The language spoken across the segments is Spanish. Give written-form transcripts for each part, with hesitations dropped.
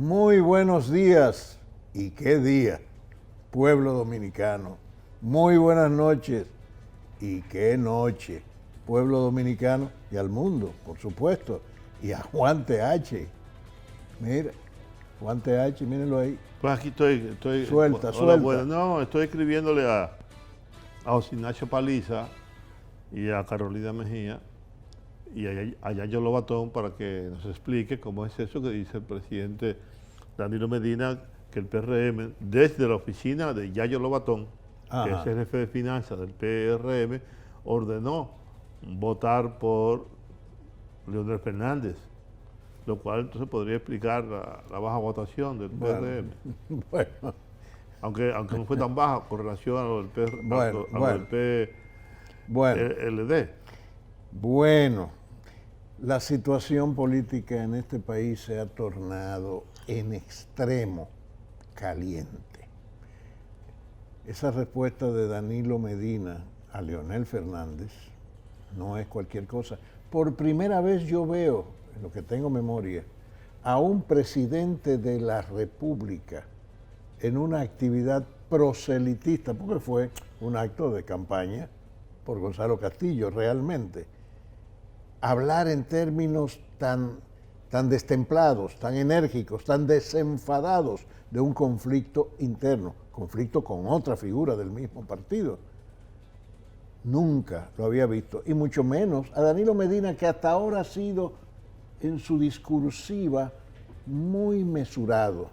Muy buenos días, y qué día, pueblo dominicano. Muy buenas noches, y qué noche, pueblo dominicano, y al mundo, por supuesto, y a Juan TH. Mira, Juan TH, mírenlo ahí. Pues aquí estoy. Suelta, Hola, suelta. bueno, no, estoy escribiéndole a José Ignacio Paliza y a Carolina Mejía y a Yayo Lobatón para que nos explique cómo es eso que dice el presidente Danilo Medina, que el PRM, desde la oficina de Yayo Lobatón, que es el jefe de finanzas del PRM, ordenó votar por Leonel Fernández, lo cual entonces podría explicar la baja votación del PRM. Bueno, Aunque no fue tan baja con relación a lo del, PLD. Bueno, la situación política en este país se ha tornado en extremo caliente. Esa respuesta de Danilo Medina a Leonel Fernández no es cualquier cosa. Por primera vez yo veo, en lo que tengo memoria, a un presidente de la República en una actividad proselitista, porque fue un acto de campaña por Gonzalo Castillo realmente, hablar en términos tan destemplados, tan enérgicos, tan desenfadados de un conflicto interno, conflicto con otra figura del mismo partido. Nunca lo había visto, y mucho menos a Danilo Medina, que hasta ahora ha sido en su discursiva muy mesurado.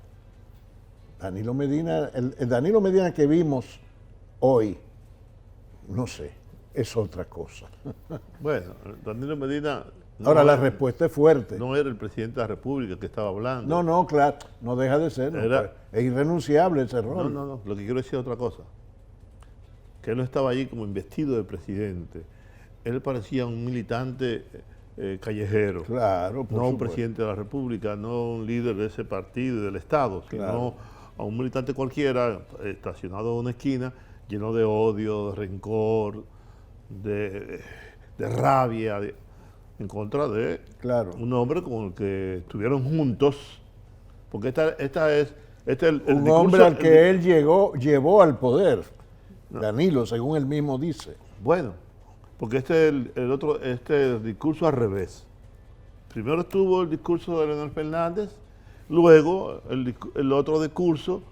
Danilo Medina, el Danilo Medina que vimos hoy, no sé, es otra cosa. Bueno, Danilo Medina... Ahora, la respuesta es fuerte. No era el presidente de la República que estaba hablando. No, claro, no deja de ser. Es irrenunciable ese rol. No, lo que quiero decir es otra cosa. Que él no estaba allí como investido de presidente. Él parecía un militante callejero. Claro, por no un supuesto. Presidente de la República, no un líder de ese partido y del Estado, Claro. sino a un militante cualquiera estacionado en una esquina, lleno de odio, de rencor, de rabia, en contra de un hombre con el que estuvieron juntos, porque este es el un hombre al que él llevó al poder, Danilo, según él mismo dice. Bueno, porque este es el discurso al revés. Primero estuvo el discurso de Leonel Fernández, luego el otro discurso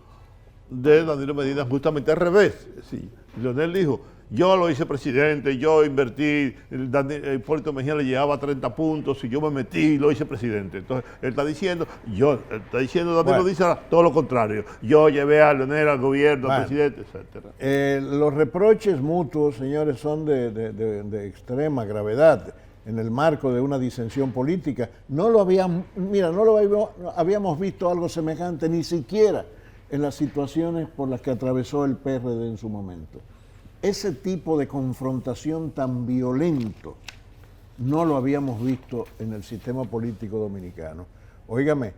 de Danilo Medina, justamente al revés. Sí, Leonel dijo: yo lo hice presidente, yo invertí, Hipólito Mejía le llevaba 30 puntos y yo me metí y lo hice presidente. Entonces, él está diciendo, Danilo dice todo lo contrario. Yo llevé a Leonel al gobierno, al presidente, etc. Los reproches mutuos, señores, son de extrema gravedad en el marco de una disensión política. No lo habíamos visto algo semejante ni siquiera en las situaciones por las que atravesó el PRD en su momento. Ese tipo de confrontación tan violento no lo habíamos visto en el sistema político dominicano. Óigame,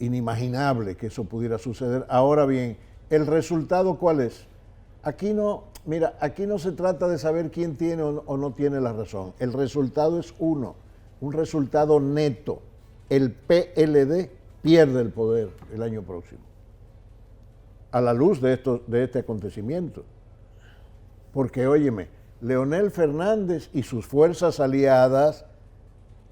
inimaginable que eso pudiera suceder. Ahora bien, ¿el resultado cuál es? Aquí no se trata de saber quién tiene o no tiene la razón. El resultado es un resultado neto. El PLD pierde el poder el año próximo, a la luz de este acontecimiento. Porque, óyeme, Leonel Fernández y sus fuerzas aliadas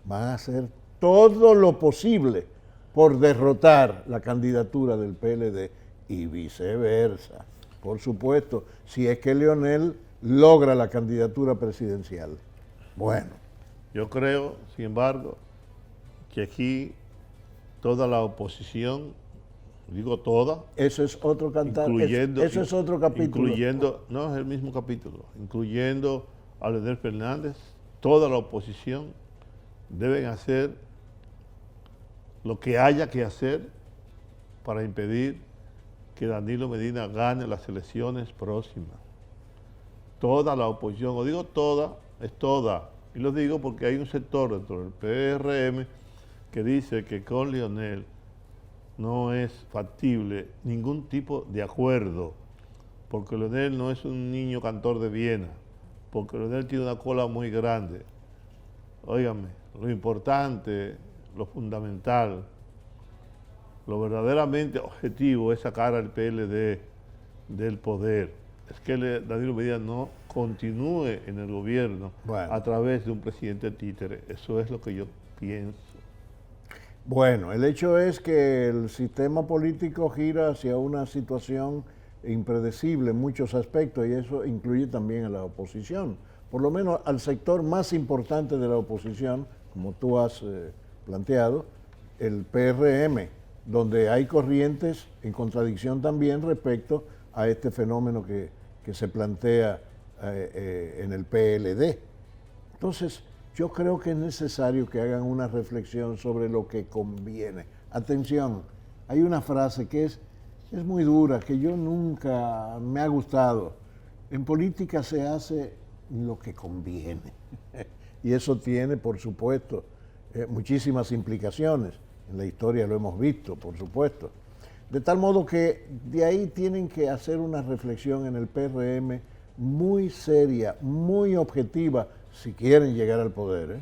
van a hacer todo lo posible por derrotar la candidatura del PLD y viceversa. Por supuesto, si es que Leonel logra la candidatura presidencial. Bueno. Yo creo, sin embargo, que aquí toda la oposición, digo toda. Eso es otro cantar. Eso es otro capítulo. No es el mismo capítulo. Incluyendo a Leonel Fernández, toda la oposición deben hacer lo que haya que hacer para impedir que Danilo Medina gane las elecciones próximas. Toda la oposición, o digo toda, es toda. Y lo digo porque hay un sector dentro del PRM que dice que con Leonel no es factible ningún tipo de acuerdo, porque Leonel no es un niño cantor de Viena, porque Leonel tiene una cola muy grande. Óigame, lo importante, lo fundamental, lo verdaderamente objetivo es sacar al PLD del poder. Es que Danilo Medina no continúe en el gobierno a través de un presidente títere. Eso es lo que yo pienso. Bueno, el hecho es que el sistema político gira hacia una situación impredecible en muchos aspectos y eso incluye también a la oposición, por lo menos al sector más importante de la oposición, como tú has planteado, el PRM, donde hay corrientes en contradicción también respecto a este fenómeno que se plantea en el PLD. Entonces, yo creo que es necesario que hagan una reflexión sobre lo que conviene. Atención, hay una frase que es muy dura, que yo nunca me ha gustado. En política se hace lo que conviene. Y eso tiene, por supuesto, muchísimas implicaciones. En la historia lo hemos visto, por supuesto. De tal modo que de ahí tienen que hacer una reflexión en el PRM muy seria, muy objetiva, si quieren llegar al poder.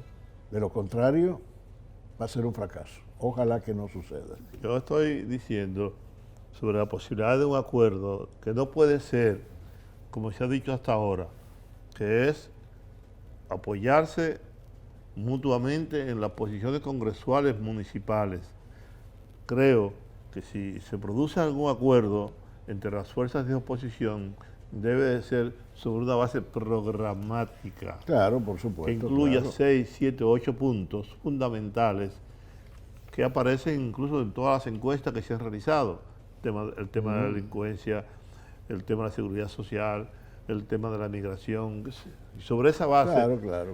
De lo contrario, va a ser un fracaso. Ojalá que no suceda. Yo estoy diciendo sobre la posibilidad de un acuerdo que no puede ser, como se ha dicho hasta ahora, que es apoyarse mutuamente en las posiciones congresuales municipales. Creo que si se produce algún acuerdo entre las fuerzas de oposición, debe de ser sobre una base programática. Claro, por supuesto. Que incluya 6, 7, 8 puntos fundamentales que aparecen incluso en todas las encuestas que se han realizado. El tema de la delincuencia, el tema de la seguridad social, el tema de la migración. Y sobre esa base,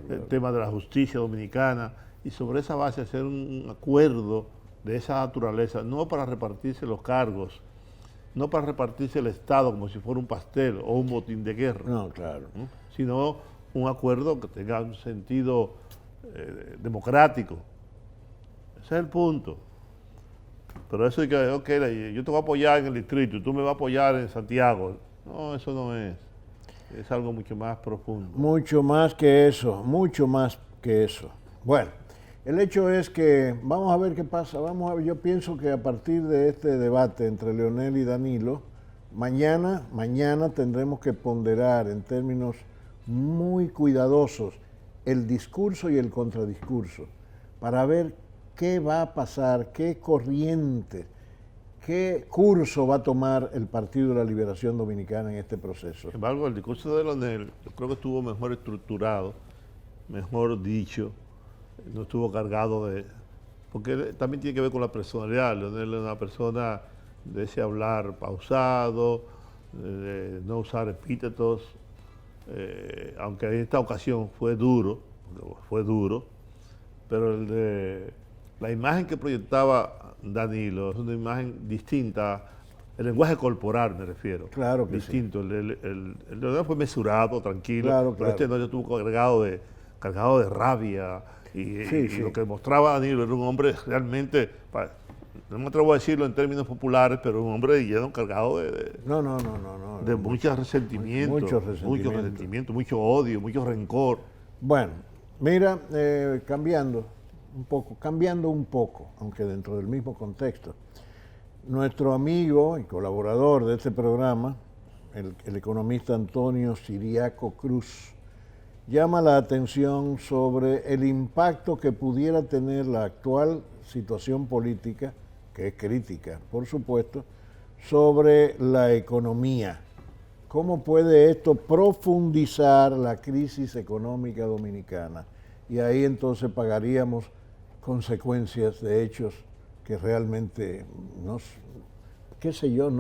el tema de la justicia dominicana, y sobre esa base hacer un acuerdo de esa naturaleza, no para repartirse los cargos, no para repartirse el Estado como si fuera un pastel o un botín de guerra. No, claro. ¿No? Sino un acuerdo que tenga un sentido democrático. Ese es el punto. Pero eso de que, ok, yo te voy a apoyar en el distrito, tú me vas a apoyar en Santiago. No, eso no es. Es algo mucho más profundo. Mucho más que eso, mucho más que eso. Bueno, el hecho es que vamos a ver qué pasa. Vamos a ver, yo pienso que a partir de este debate entre Leonel y Danilo, mañana tendremos que ponderar en términos muy cuidadosos el discurso y el contradiscurso para ver qué va a pasar, qué corriente, qué curso va a tomar el Partido de la Liberación Dominicana en este proceso. Sin embargo, el discurso de Leonel yo creo que estuvo mejor estructurado, mejor dicho, no estuvo cargado de... Porque también tiene que ver con la personalidad. Leonel es una persona de ese hablar pausado, de no usar epítetos, aunque en esta ocasión fue duro, pero la imagen que proyectaba Danilo es una imagen distinta, el lenguaje corporal me refiero. Claro que distinto. Sí. El Leonel fue mesurado, tranquilo, claro. Este no estuvo cargado de rabia. Y lo que mostraba Danilo era un hombre realmente, no me atrevo a decirlo en términos populares, pero un hombre lleno, cargado de mucho resentimiento, mucho odio, mucho rencor. Bueno, mira, cambiando un poco, aunque dentro del mismo contexto, nuestro amigo y colaborador de este programa, el economista Antonio Siriaco Cruz, llama la atención sobre el impacto que pudiera tener la actual situación política, que es crítica, por supuesto, sobre la economía. ¿Cómo puede esto profundizar la crisis económica dominicana? Y ahí entonces pagaríamos consecuencias de hechos que realmente no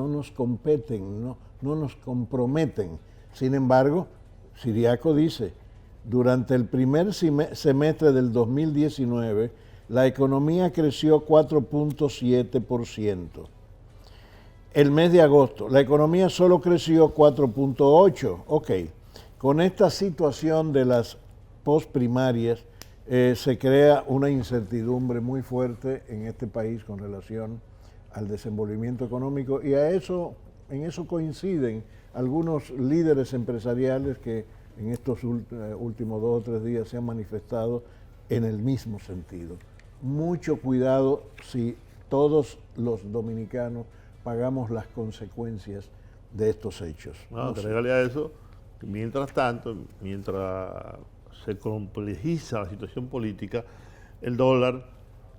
nos competen, no nos comprometen. Sin embargo, Siriaco dice, durante el primer semestre del 2019, la economía creció 4.7%. El mes de agosto, la economía solo creció 4.8%. Ok, con esta situación de las posprimarias se crea una incertidumbre muy fuerte en este país con relación al desenvolvimiento económico y en eso coinciden algunos líderes empresariales que en estos últimos 2 o 3 días se han manifestado en el mismo sentido. Mucho cuidado si todos los dominicanos pagamos las consecuencias de estos hechos. No, agrégale a eso, que mientras tanto, mientras se complejiza la situación política, el dólar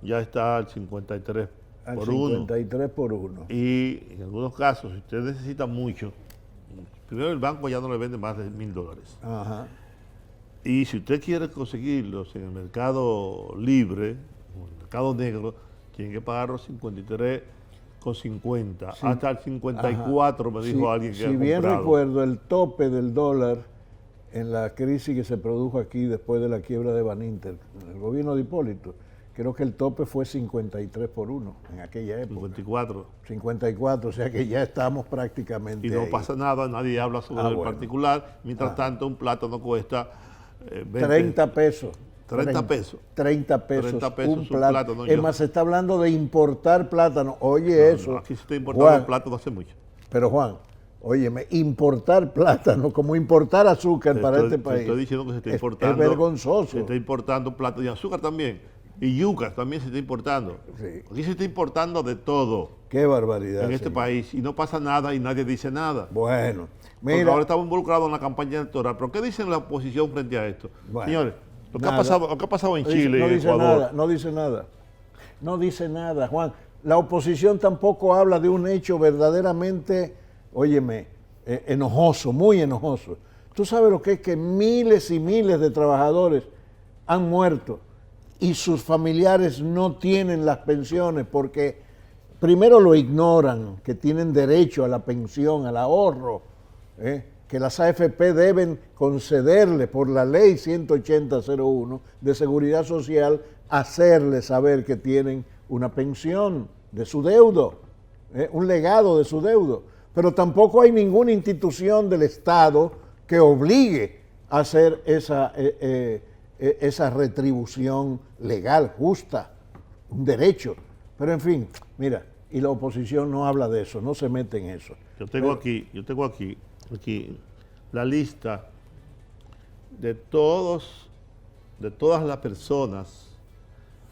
ya está al 53 por 1. 53 por 1. Y en algunos casos, si usted necesita mucho, primero el banco ya no le vende más de $1,000. Ajá. Y si usted quiere conseguirlos en el mercado libre, o en el mercado negro, tiene que pagar los 53,50, Sí. hasta el 54, me dijo alguien que si ha bien comprado. recuerdo, el tope del dólar en la crisis que se produjo aquí después de la quiebra de Baninter, en el gobierno de Hipólito, creo que el tope fue 53 por 1 en aquella época. 54. 54, o sea que ya estamos prácticamente Y no ahí. pasa nada, nadie habla sobre el bueno. particular. Mientras tanto, un plátano cuesta 20, 30 pesos. 30 pesos. 30 pesos, 30 pesos un un plátano. plátano, Es yo. más, se está hablando de importar plátano. Oye, eso. No, aquí se está importando Juan, el plátano hace mucho. pero Juan, óyeme, importar plátano como importar azúcar para este Te país. estoy diciendo que se está es importando. vergonzoso. Se está importando plátano y azúcar también. Y yuca también se está importando. Sí. Aquí se está importando de todo Qué barbaridad. en este señor. país. Y no pasa nada y nadie dice nada. Bueno, Porque mira, ahora estamos involucrados en la campaña electoral. ¿Pero qué dice la oposición frente a esto? Bueno, Señores, lo que nada. ha pasado en no dice- Chile y no en dice Ecuador. nada, no dice nada. No dice nada, Juan. La oposición tampoco habla de un hecho verdaderamente, óyeme, enojoso, muy enojoso. Tú sabes lo que es que miles y miles de trabajadores han muerto y sus familiares no tienen las pensiones porque primero lo ignoran, que tienen derecho a la pensión, al ahorro, que las AFP deben concederle por la ley 180-01 de Seguridad Social, hacerle saber que tienen una pensión de su deudo, un legado de su deudo. Pero tampoco hay ninguna institución del Estado que obligue a hacer esa retribución legal, justa, un derecho. Pero en fin, mira, y la oposición no habla de eso, no se mete en eso. Yo tengo aquí la lista de todas las personas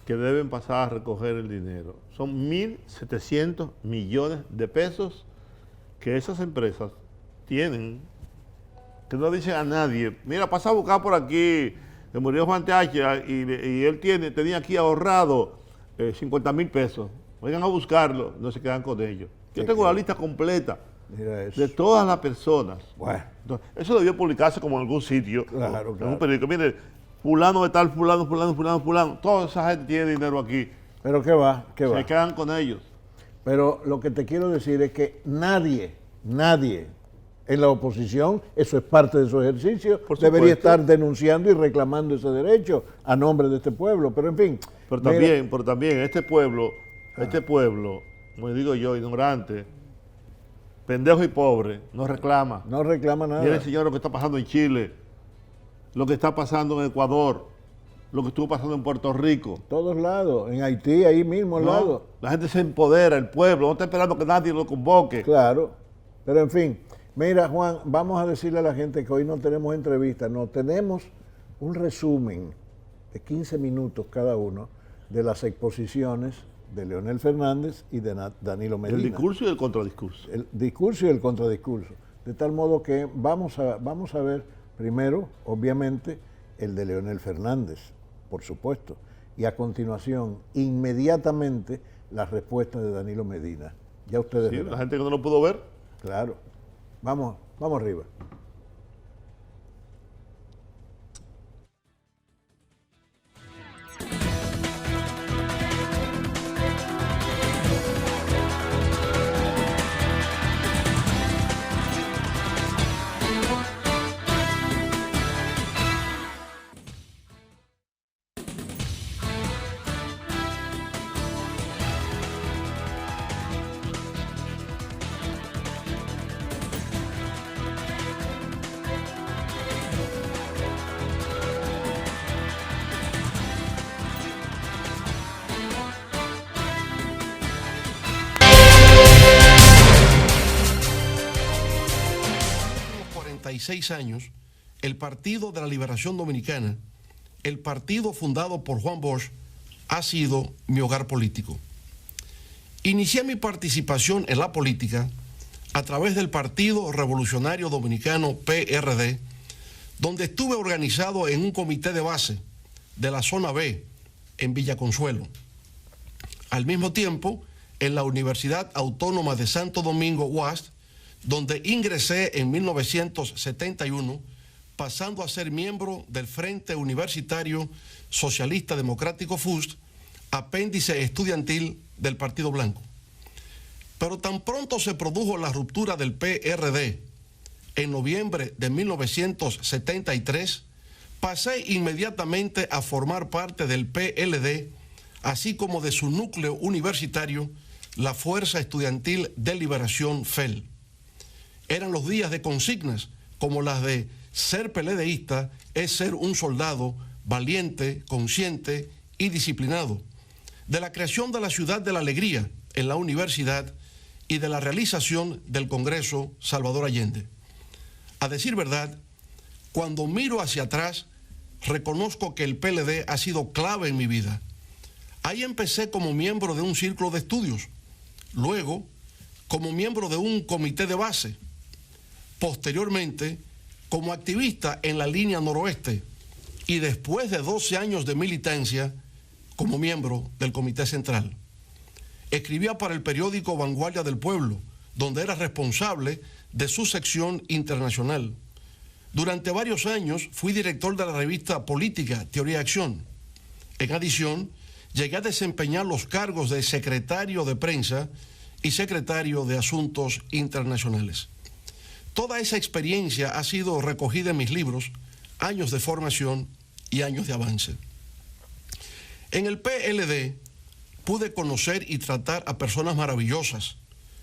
que deben pasar a recoger el dinero. Son 1.700 millones de pesos que esas empresas tienen, que no dicen a nadie, mira, pasa a buscar por aquí, que murió Juan Teacha y él tenía aquí ahorrado 50,000 pesos. Vayan a buscarlo, no se quedan con ellos. Yo tengo la lista completa Mira eso. de todas las personas. Bueno, Entonces, eso debió publicarse como en algún sitio, Claro, en claro. un periódico. Mire, fulano de tal, fulano. Toda esa gente tiene dinero aquí. pero ¿qué va? ¿Qué va? Se quedan con ellos. Pero lo que te quiero decir es que nadie en la oposición, eso es parte de su ejercicio, Por debería supuesto. estar denunciando y reclamando ese derecho a nombre de este pueblo. Pero en fin, Pero mira, también este pueblo, como digo yo, ignorante, pendejo y pobre, no reclama. no reclama nada. Miren, señor, lo que está pasando en Chile, lo que está pasando en Ecuador, lo que estuvo pasando en Puerto Rico. Todos lados, en Haití, ahí mismo al ¿no? lado. La gente se empodera, el pueblo, no está esperando que nadie lo convoque. Claro, pero en fin, mira Juan, vamos a decirle a la gente que hoy no tenemos entrevista, no tenemos un resumen de 15 minutos cada uno de las exposiciones de Leonel Fernández y de Danilo Medina. El discurso y el contradiscurso. El discurso y el contradiscurso. De tal modo que vamos a ver primero, obviamente, el de Leonel Fernández, por supuesto, y a continuación, inmediatamente, la respuesta de Danilo Medina. Ya ustedes Sí, verán. la gente que no lo pudo ver. Claro. Vamos arriba. Últimos 46 años, el Partido de la Liberación Dominicana, el partido fundado por Juan Bosch, ha sido mi hogar político. Inicié mi participación en la política a través del Partido Revolucionario Dominicano, PRD, donde estuve organizado en un comité de base de la zona B, en Villa Consuelo. Al mismo tiempo, en la Universidad Autónoma de Santo Domingo, UAS, donde ingresé en 1971, pasando a ser miembro del Frente Universitario Socialista Democrático FUST, apéndice estudiantil del Partido Blanco. Pero tan pronto se produjo la ruptura del PRD en noviembre de 1973, pasé inmediatamente a formar parte del PLD, así como de su núcleo universitario, la Fuerza Estudiantil de Liberación FEL. Eran los días de consignas como las de ser PLDista es ser un soldado valiente, consciente y disciplinado, de la creación de la Ciudad de la Alegría en la universidad y de la realización del Congreso Salvador Allende. A decir verdad, cuando miro hacia atrás, reconozco que el PLD ha sido clave en mi vida. Ahí empecé como miembro de un círculo de estudios, luego como miembro de un comité de base, posteriormente como activista en la línea noroeste y después de 12 años de militancia como miembro del Comité Central. Escribía para el periódico Vanguardia del Pueblo, donde era responsable de su sección internacional. Durante varios años fui director de la revista política Teoría y Acción. En adición, llegué a desempeñar los cargos de secretario de prensa y secretario de Asuntos Internacionales. Toda esa experiencia ha sido recogida en mis libros, Años de Formación y Años de Avance. En el PLD pude conocer y tratar a personas maravillosas,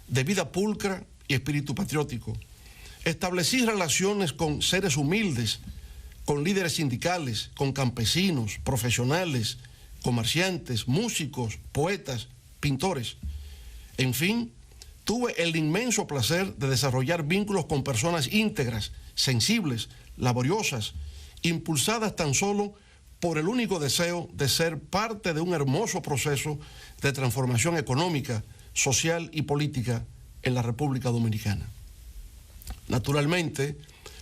de vida pulcra y espíritu patriótico. Establecí relaciones con seres humildes, con líderes sindicales, con campesinos, profesionales, comerciantes, músicos, poetas, pintores. En fin, tuve el inmenso placer de desarrollar vínculos con personas íntegras, sensibles, laboriosas, impulsadas tan solo por el único deseo de ser parte de un hermoso proceso de transformación económica, social y política en la República Dominicana. Naturalmente,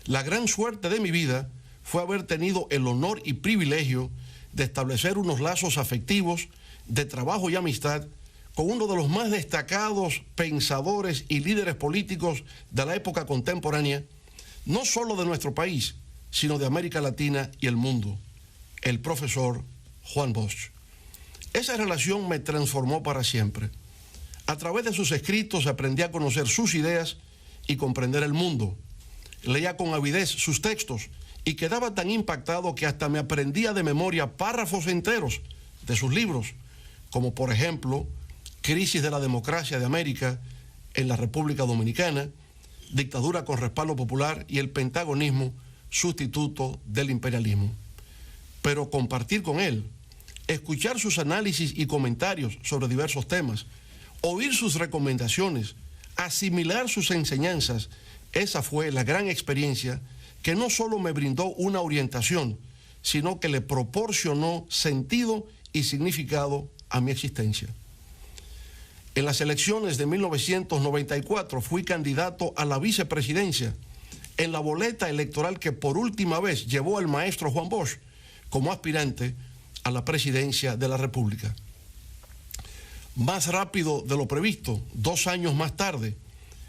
la gran suerte de mi vida fue haber tenido el honor y privilegio de establecer unos lazos afectivos de trabajo y amistad con uno de los más destacados pensadores y líderes políticos de la época contemporánea, no solo de nuestro país, sino de América Latina y el mundo, el profesor Juan Bosch. Esa relación me transformó para siempre. A través de sus escritos aprendí a conocer sus ideas y comprender el mundo. Leía con avidez sus textos y quedaba tan impactado que hasta me aprendía de memoria párrafos enteros de sus libros, como por ejemplo, Crisis de la Democracia de América en la República Dominicana, Dictadura con respaldo popular y el pentagonismo, sustituto del imperialismo. Pero compartir con él, escuchar sus análisis y comentarios sobre diversos temas, oír sus recomendaciones, asimilar sus enseñanzas, esa fue la gran experiencia que no solo me brindó una orientación, sino que le proporcionó sentido y significado a mi existencia. En las elecciones de 1994 fui candidato a la vicepresidencia en la boleta electoral que por última vez llevó el maestro Juan Bosch como aspirante a la presidencia de la República. Más rápido de lo previsto, 2 años más tarde,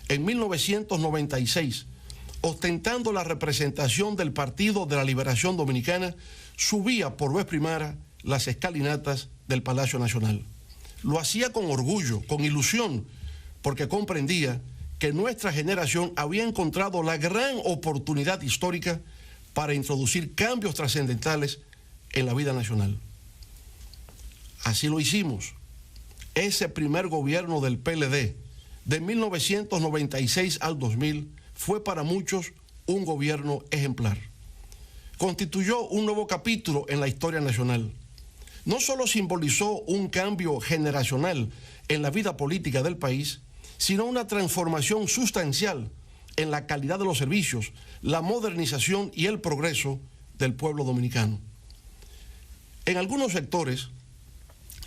en 1996, ostentando la representación del Partido de la Liberación Dominicana, subía por vez primera las escalinatas del Palacio Nacional. Lo hacía con orgullo, con ilusión, porque comprendía que nuestra generación había encontrado la gran oportunidad histórica para introducir cambios trascendentales en la vida nacional. Así lo hicimos. Ese primer gobierno del PLD, de 1996 al 2000, fue para muchos un gobierno ejemplar. Constituyó un nuevo capítulo en la historia nacional. No solo simbolizó un cambio generacional en la vida política del país, sino una transformación sustancial en la calidad de los servicios, la modernización y el progreso del pueblo dominicano. En algunos sectores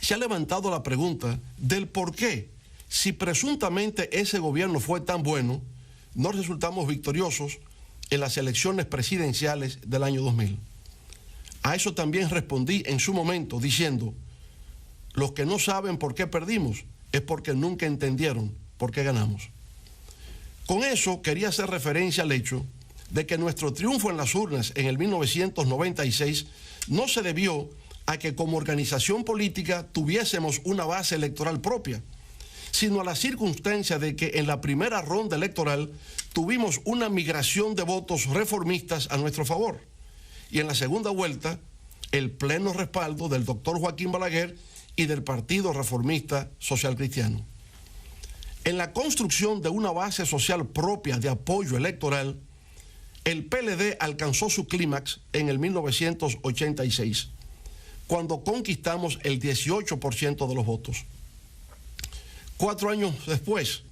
se ha levantado la pregunta del por qué si presuntamente ese gobierno fue tan bueno, no resultamos victoriosos en las elecciones presidenciales del año 2000. A eso también respondí en su momento diciendo, los que no saben por qué perdimos es porque nunca entendieron por qué ganamos. Con eso quería hacer referencia al hecho de que nuestro triunfo en las urnas en el 1996 no se debió a que como organización política tuviésemos una base electoral propia, sino a la circunstancia de que en la primera ronda electoral tuvimos una migración de votos reformistas a nuestro favor y en la segunda vuelta el pleno respaldo del doctor Joaquín Balaguer y del Partido Reformista Social Cristiano. En la construcción de una base social propia de apoyo electoral, el PLD alcanzó su clímax en el 1986, cuando conquistamos el 18% de los votos. 4 años después,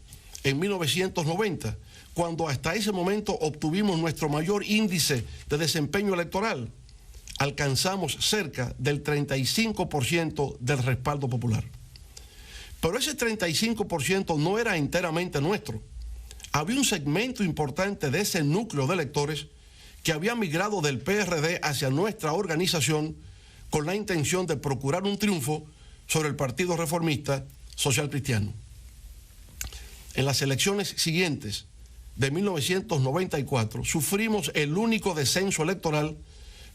en 1990, cuando hasta ese momento obtuvimos nuestro mayor índice de desempeño electoral, alcanzamos cerca del 35% del respaldo popular. Pero ese 35% no era enteramente nuestro. Había un segmento importante de ese núcleo de electores que había migrado del PRD hacia nuestra organización con la intención de procurar un triunfo sobre el Partido Reformista Social Cristiano. En las elecciones siguientes de 1994 sufrimos el único descenso electoral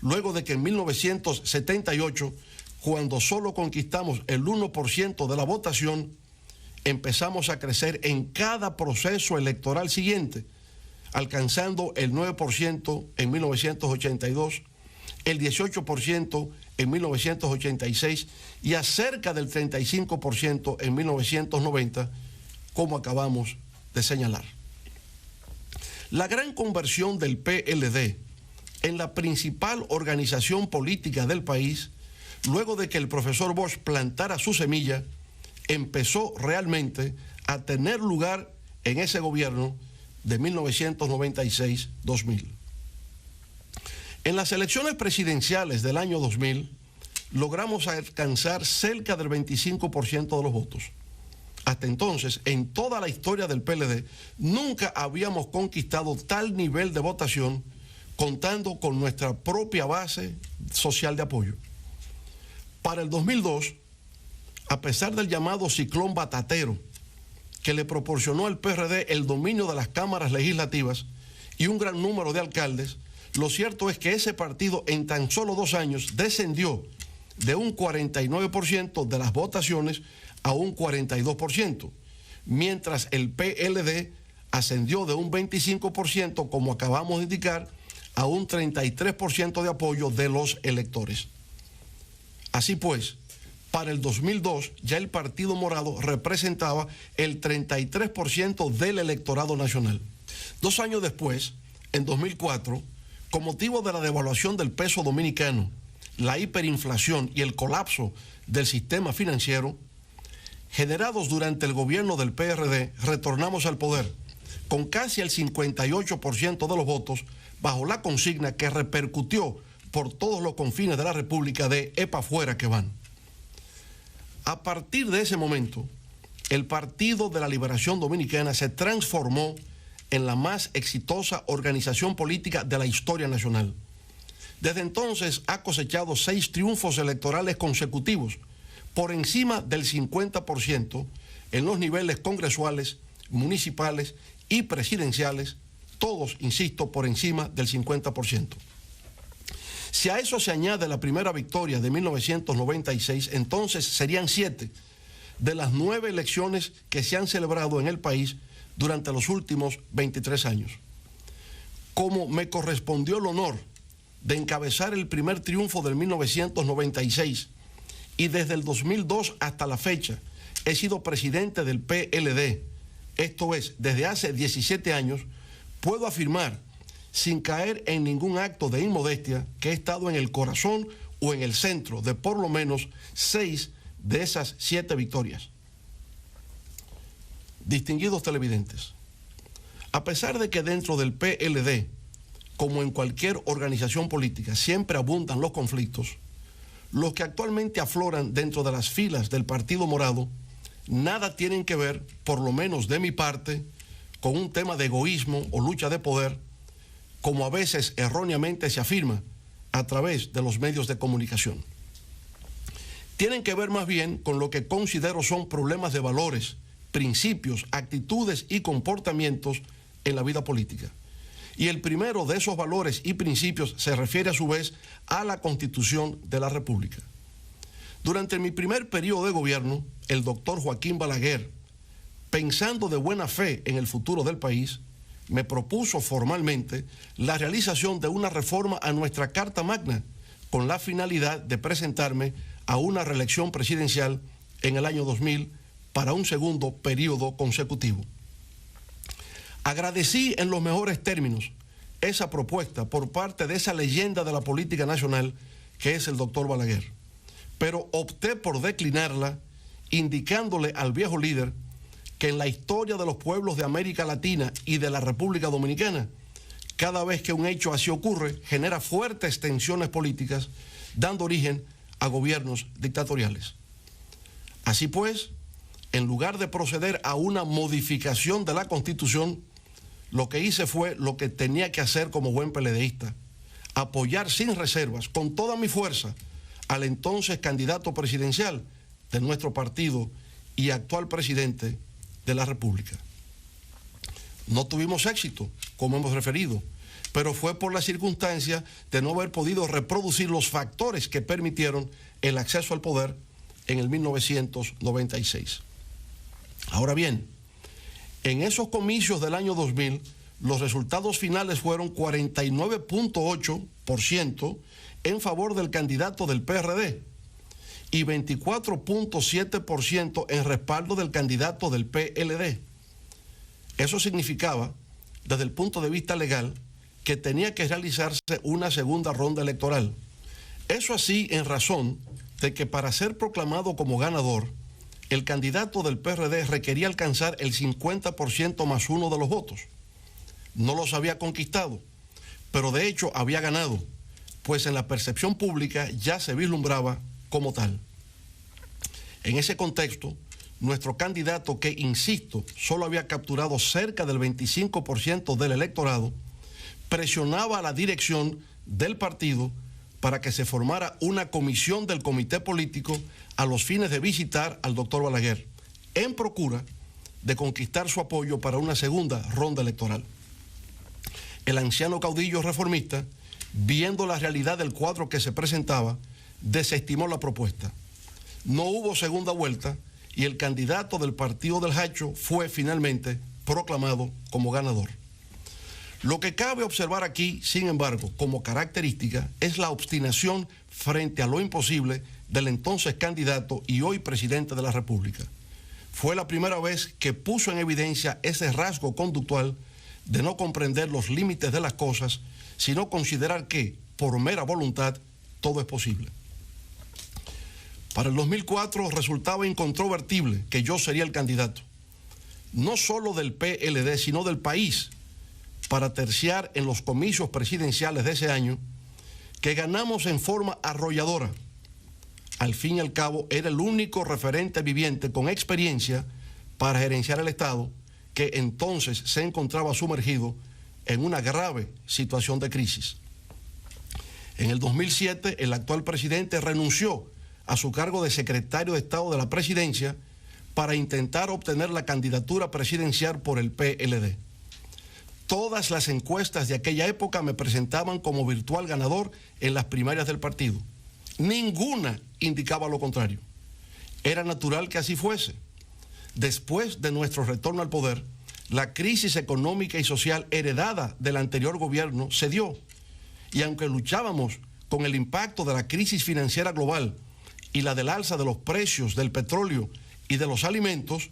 luego de que en 1978, cuando solo conquistamos el 1% de la votación, empezamos a crecer en cada proceso electoral siguiente, alcanzando el 9% en 1982, el 18% en 1986 y a cerca del 35% en 1990, como acabamos de señalar. La gran conversión del PLD en la principal organización política del país, luego de que el profesor Bosch plantara su semilla, empezó realmente a tener lugar en ese gobierno de 1996-2000. En las elecciones presidenciales del año 2000, logramos alcanzar cerca del 25% de los votos. Hasta entonces, en toda la historia del PLD, nunca habíamos conquistado tal nivel de votación contando con nuestra propia base social de apoyo. Para el 2002, a pesar del llamado ciclón batatero que le proporcionó al PRD el dominio de las cámaras legislativas y un gran número de alcaldes, lo cierto es que ese partido en tan solo 2 años descendió de un 49% de las votaciones a un 42%, mientras el PLD ascendió de un 25%, como acabamos de indicar, a un 33% de apoyo de los electores. Así pues, para el 2002 ya el Partido Morado representaba el 33% del electorado nacional. 2 años después, en 2004, con motivo de la devaluación del peso dominicano, la hiperinflación y el colapso del sistema financiero, generados durante el gobierno del PRD, retornamos al poder con casi el 58% de los votos bajo la consigna que repercutió por todos los confines de la República de "epa fuera que van". A partir de ese momento, el Partido de la Liberación Dominicana se transformó en la más exitosa organización política de la historia nacional. Desde entonces ha cosechado 6 triunfos electorales consecutivos, por encima del 50% en los niveles congresuales, municipales y presidenciales, todos, insisto, por encima del 50%. Si a eso se añade la primera victoria de 1996, entonces serían 7 de las 9 elecciones que se han celebrado en el país durante los últimos 23 años. Como me correspondió el honor de encabezar el primer triunfo del 1996 y desde el 2002 hasta la fecha he sido presidente del PLD, esto es, desde hace 17 años, puedo afirmar, sin caer en ningún acto de inmodestia, que he estado en el corazón o en el centro de por lo menos 6 de esas 7 victorias. Distinguidos televidentes, a pesar de que dentro del PLD, como en cualquier organización política, siempre abundan los conflictos, los que actualmente afloran dentro de las filas del Partido Morado nada tienen que ver, por lo menos de mi parte, con un tema de egoísmo o lucha de poder, como a veces erróneamente se afirma a través de los medios de comunicación. Tienen que ver más bien con lo que considero son problemas de valores, principios, actitudes y comportamientos en la vida política. Y el primero de esos valores y principios se refiere a su vez a la Constitución de la República. Durante mi primer periodo de gobierno, el doctor Joaquín Balaguer, pensando de buena fe en el futuro del país, me propuso formalmente la realización de una reforma a nuestra Carta Magna con la finalidad de presentarme a una reelección presidencial en el año 2000 para un segundo periodo consecutivo. Agradecí en los mejores términos esa propuesta por parte de esa leyenda de la política nacional que es el doctor Balaguer, pero opté por declinarla, indicándole al viejo líder que en la historia de los pueblos de América Latina y de la República Dominicana, cada vez que un hecho así ocurre, genera fuertes tensiones políticas, dando origen a gobiernos dictatoriales. Así pues, en lugar de proceder a una modificación de la Constitución, lo que hice fue lo que tenía que hacer como buen PLDista: apoyar sin reservas, con toda mi fuerza, al entonces candidato presidencial de nuestro partido y actual presidente de la República. No tuvimos éxito, como hemos referido, pero fue por la circunstancia de no haber podido reproducir los factores que permitieron el acceso al poder en el 1996. Ahora bien, en esos comicios del año 2000, los resultados finales fueron 49.8% en favor del candidato del PRD y 24.7% en respaldo del candidato del PLD. Eso significaba, desde el punto de vista legal, que tenía que realizarse una segunda ronda electoral. Eso así en razón de que para ser proclamado como ganador, el candidato del PRD requería alcanzar el 50% más uno de los votos. No los había conquistado, pero de hecho había ganado, pues en la percepción pública ya se vislumbraba como tal. En ese contexto, nuestro candidato, que, insisto, solo había capturado cerca del 25% del electorado, presionaba a la dirección del partido para que se formara una comisión del comité político a los fines de visitar al doctor Balaguer, en procura de conquistar su apoyo para una segunda ronda electoral. El anciano caudillo reformista, viendo la realidad del cuadro que se presentaba, desestimó la propuesta. No hubo segunda vuelta y el candidato del partido del Hacho fue finalmente proclamado como ganador. Lo que cabe observar aquí, sin embargo, como característica, es la obstinación frente a lo imposible del entonces candidato y hoy presidente de la República. Fue la primera vez que puso en evidencia ese rasgo conductual de no comprender los límites de las cosas, sino considerar que, por mera voluntad, todo es posible. Para el 2004 resultaba incontrovertible que yo sería el candidato, no solo del PLD, sino del país, para terciar en los comicios presidenciales de ese año, que ganamos en forma arrolladora. Al fin y al cabo, era el único referente viviente con experiencia para gerenciar el Estado, que entonces se encontraba sumergido en una grave situación de crisis. En el 2007, el actual presidente renunció a su cargo de secretario de Estado de la Presidencia para intentar obtener la candidatura presidencial por el PLD. Todas las encuestas de aquella época me presentaban como virtual ganador en las primarias del partido. Ninguna indicaba lo contrario. Era natural que así fuese. Después de nuestro retorno al poder, la crisis económica y social heredada del anterior gobierno se dio. Y aunque luchábamos con el impacto de la crisis financiera global y la del alza de los precios del petróleo y de los alimentos,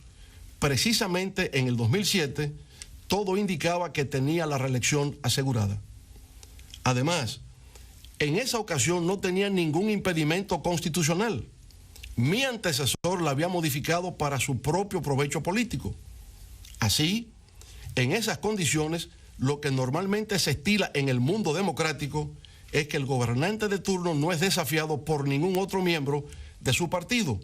precisamente en el 2007, todo indicaba que tenía la reelección asegurada. Además, en esa ocasión no tenía ningún impedimento constitucional. Mi antecesor la había modificado para su propio provecho político. Así, en esas condiciones, lo que normalmente se estila en el mundo democrático es que el gobernante de turno no es desafiado por ningún otro miembro de su partido,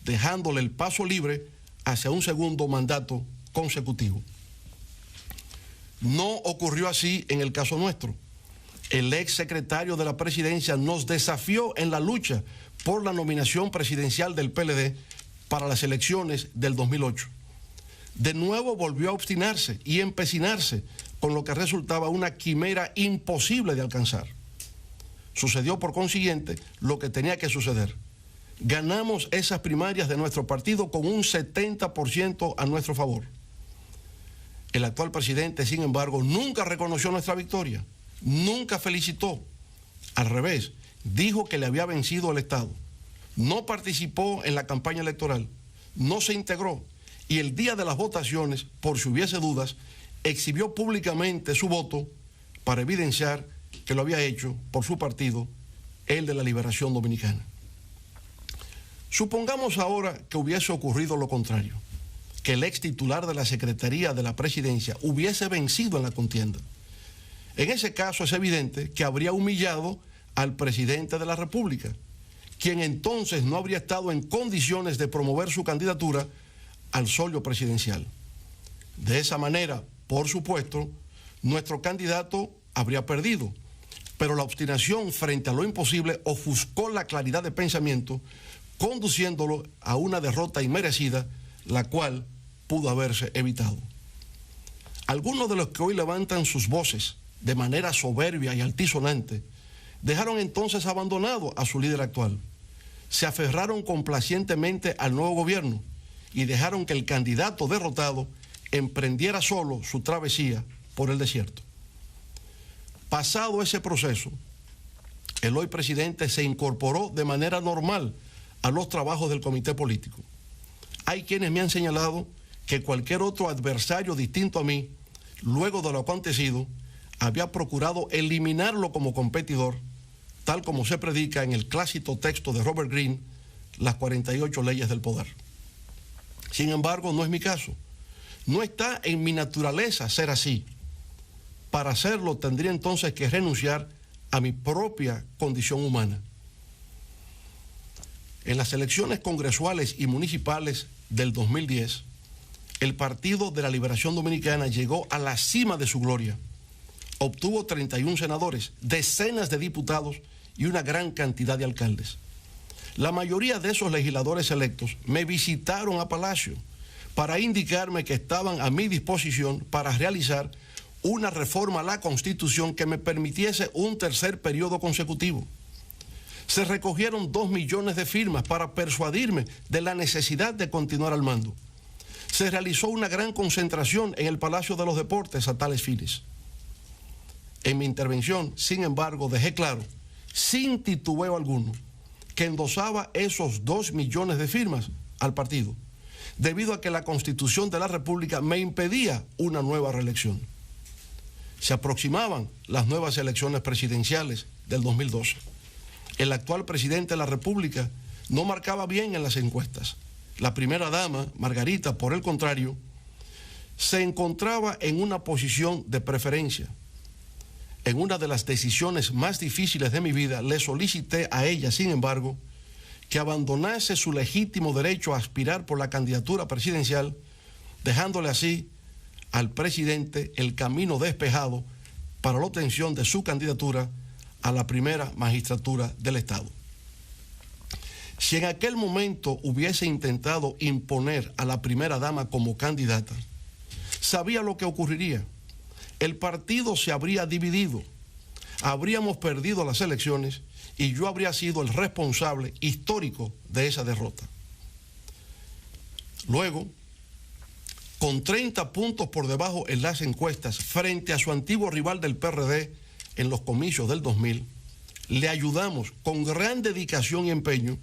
dejándole el paso libre hacia un segundo mandato consecutivo. No ocurrió así en el caso nuestro. El ex secretario de la presidencia nos desafió en la lucha por la nominación presidencial del PLD para las elecciones del 2008. De nuevo volvió a obstinarse y empecinarse con lo que resultaba una quimera imposible de alcanzar. Sucedió por consiguiente lo que tenía que suceder. Ganamos esas primarias de nuestro partido con un 70% a nuestro favor. El actual presidente, sin embargo, nunca reconoció nuestra victoria, nunca felicitó. Al revés, dijo que le había vencido el Estado. No participó en la campaña electoral, no se integró y el día de las votaciones, por si hubiese dudas, exhibió públicamente su voto para evidenciar que lo había hecho por su partido, el de la Liberación Dominicana. Supongamos ahora que hubiese ocurrido lo contrario, que el ex titular de la Secretaría de la Presidencia hubiese vencido en la contienda. En ese caso es evidente que habría humillado al presidente de la República, quien entonces no habría estado en condiciones de promover su candidatura al solio presidencial. De esa manera, por supuesto, nuestro candidato habría perdido, pero la obstinación frente a lo imposible ofuscó la claridad de pensamiento, conduciéndolo a una derrota inmerecida, la cual pudo haberse evitado. Algunos de los que hoy levantan sus voces de manera soberbia y altisonante dejaron entonces abandonado a su líder actual. Se aferraron complacientemente al nuevo gobierno y dejaron que el candidato derrotado emprendiera solo su travesía por el desierto. Pasado ese proceso, el hoy presidente se incorporó de manera normal a los trabajos del comité político. Hay quienes me han señalado que cualquier otro adversario distinto a mí, luego de lo acontecido, había procurado eliminarlo como competidor, tal como se predica en el clásico texto de Robert Greene, Las 48 leyes del poder. Sin embargo, no es mi caso. No está en mi naturaleza ser así. Para hacerlo tendría entonces que renunciar a mi propia condición humana. En las elecciones congresuales y municipales del 2010, el Partido de la Liberación Dominicana llegó a la cima de su gloria. Obtuvo 31 senadores, decenas de diputados y una gran cantidad de alcaldes. La mayoría de esos legisladores electos me visitaron a Palacio para indicarme que estaban a mi disposición para realizar una reforma a la Constitución que me permitiese un tercer periodo consecutivo. Se recogieron 2 millones de firmas para persuadirme de la necesidad de continuar al mando. Se realizó una gran concentración en el Palacio de los Deportes a tales fines. En mi intervención, sin embargo, dejé claro, sin titubeo alguno, que endosaba esos 2 millones de firmas al partido, debido a que la Constitución de la República me impedía una nueva reelección. Se aproximaban las nuevas elecciones presidenciales del 2012. El actual presidente de la República no marcaba bien en las encuestas. La primera dama, Margarita, por el contrario, se encontraba en una posición de preferencia. En una de las decisiones más difíciles de mi vida, le solicité a ella, sin embargo, que abandonase su legítimo derecho a aspirar por la candidatura presidencial, dejándole así al presidente el camino despejado para la obtención de su candidatura a la primera magistratura del Estado. Si en aquel momento hubiese intentado imponer a la primera dama como candidata, sabía lo que ocurriría. El partido se habría dividido, habríamos perdido las elecciones y yo habría sido el responsable histórico de esa derrota. Luego, con 30 puntos por debajo en las encuestas frente a su antiguo rival del PRD en los comicios del 2000, le ayudamos con gran dedicación y empeño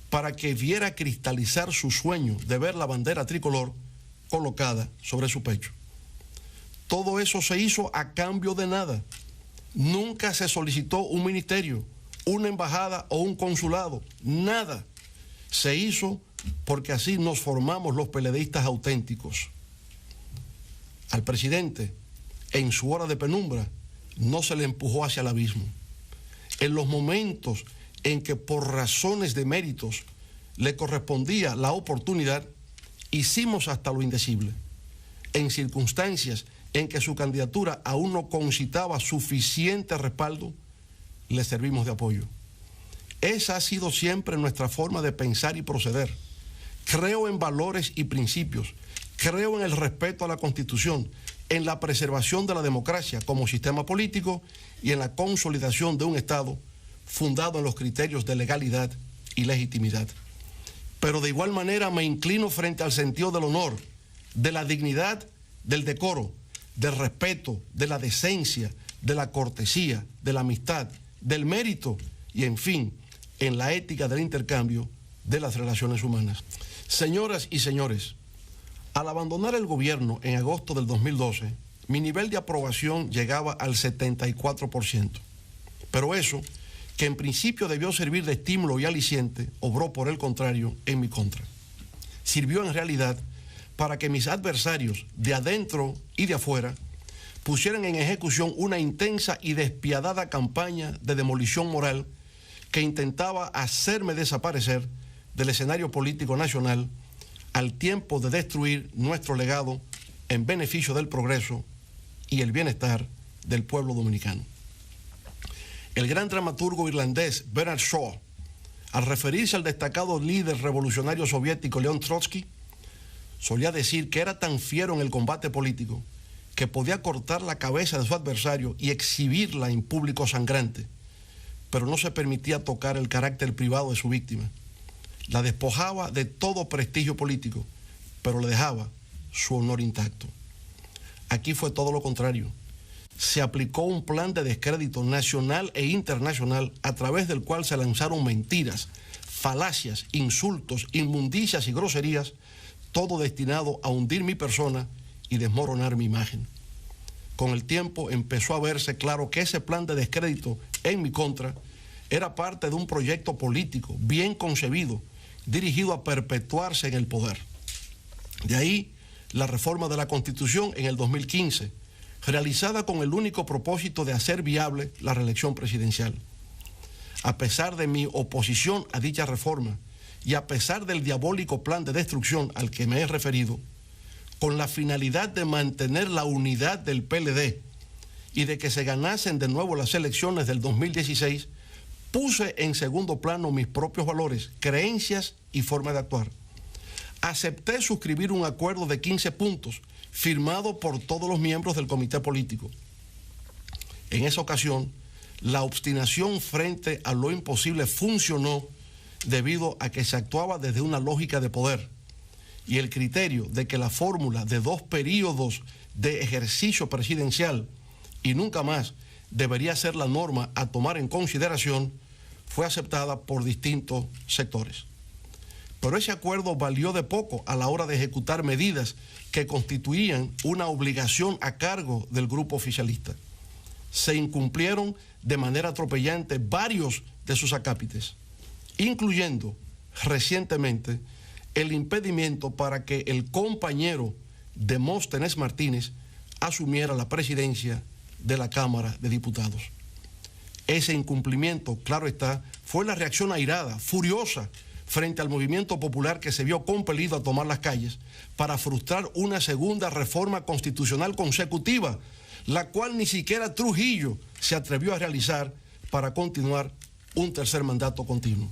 para que viera cristalizar su sueño de ver la bandera tricolor colocada sobre su pecho. Todo eso se hizo a cambio de nada. Nunca se solicitó un ministerio, una embajada o un consulado, nada. Se hizo porque así nos formamos los PLDistas auténticos. Al presidente, en su hora de penumbra, no se le empujó hacia el abismo. En los momentos en que por razones de méritos le correspondía la oportunidad, hicimos hasta lo indecible, en circunstancias en que su candidatura aún no concitaba suficiente respaldo, le servimos de apoyo. Esa ha sido siempre nuestra forma de pensar y proceder. Creo en valores y principios, creo en el respeto a la Constitución, en la preservación de la democracia como sistema político y en la consolidación de un Estado fundado en los criterios de legalidad y legitimidad. Pero de igual manera me inclino frente al sentido del honor, de la dignidad, del decoro, del respeto, de la decencia, de la cortesía, de la amistad, del mérito y, en fin, en la ética del intercambio de las relaciones humanas. Señoras y señores, al abandonar el gobierno en agosto del 2012, mi nivel de aprobación llegaba al 74%. Pero eso, que en principio debió servir de estímulo y aliciente, obró por el contrario en mi contra. Sirvió en realidad para que mis adversarios de adentro y de afuera pusieran en ejecución una intensa y despiadada campaña de demolición moral que intentaba hacerme desaparecer del escenario político nacional al tiempo de destruir nuestro legado en beneficio del progreso y el bienestar del pueblo dominicano. El gran dramaturgo irlandés Bernard Shaw, al referirse al destacado líder revolucionario soviético León Trotsky, solía decir que era tan fiero en el combate político que podía cortar la cabeza de su adversario y exhibirla en público sangrante, pero no se permitía tocar el carácter privado de su víctima. La despojaba de todo prestigio político, pero le dejaba su honor intacto. Aquí fue todo lo contrario. Se aplicó un plan de descrédito nacional e internacional a través del cual se lanzaron mentiras, falacias, insultos, inmundicias y groserías, todo destinado a hundir mi persona y desmoronar mi imagen. Con el tiempo empezó a verse claro que ese plan de descrédito en mi contra era parte de un proyecto político bien concebido, dirigido a perpetuarse en el poder. De ahí la reforma de la Constitución en el 2015, realizada con el único propósito de hacer viable la reelección presidencial. A pesar de mi oposición a dicha reforma y a pesar del diabólico plan de destrucción al que me he referido, con la finalidad de mantener la unidad del PLD y de que se ganasen de nuevo las elecciones del 2016, puse en segundo plano mis propios valores, creencias y forma de actuar. Acepté suscribir un acuerdo de 15 puntos firmado por todos los miembros del comité político. En esa ocasión, la obstinación frente a lo imposible funcionó debido a que se actuaba desde una lógica de poder y el criterio de que la fórmula de 2 periodos de ejercicio presidencial y nunca más debería ser la norma a tomar en consideración fue aceptada por distintos sectores. Pero ese acuerdo valió de poco a la hora de ejecutar medidas que constituían una obligación a cargo del grupo oficialista. Se incumplieron de manera atropellante varios de sus acápites, incluyendo recientemente el impedimento para que el compañero Demóstenes Martínez asumiera la presidencia de la Cámara de Diputados. Ese incumplimiento, claro está, fue la reacción airada, furiosa, frente al movimiento popular que se vio compelido a tomar las calles para frustrar una segunda reforma constitucional consecutiva, la cual ni siquiera Trujillo se atrevió a realizar para continuar un tercer mandato continuo.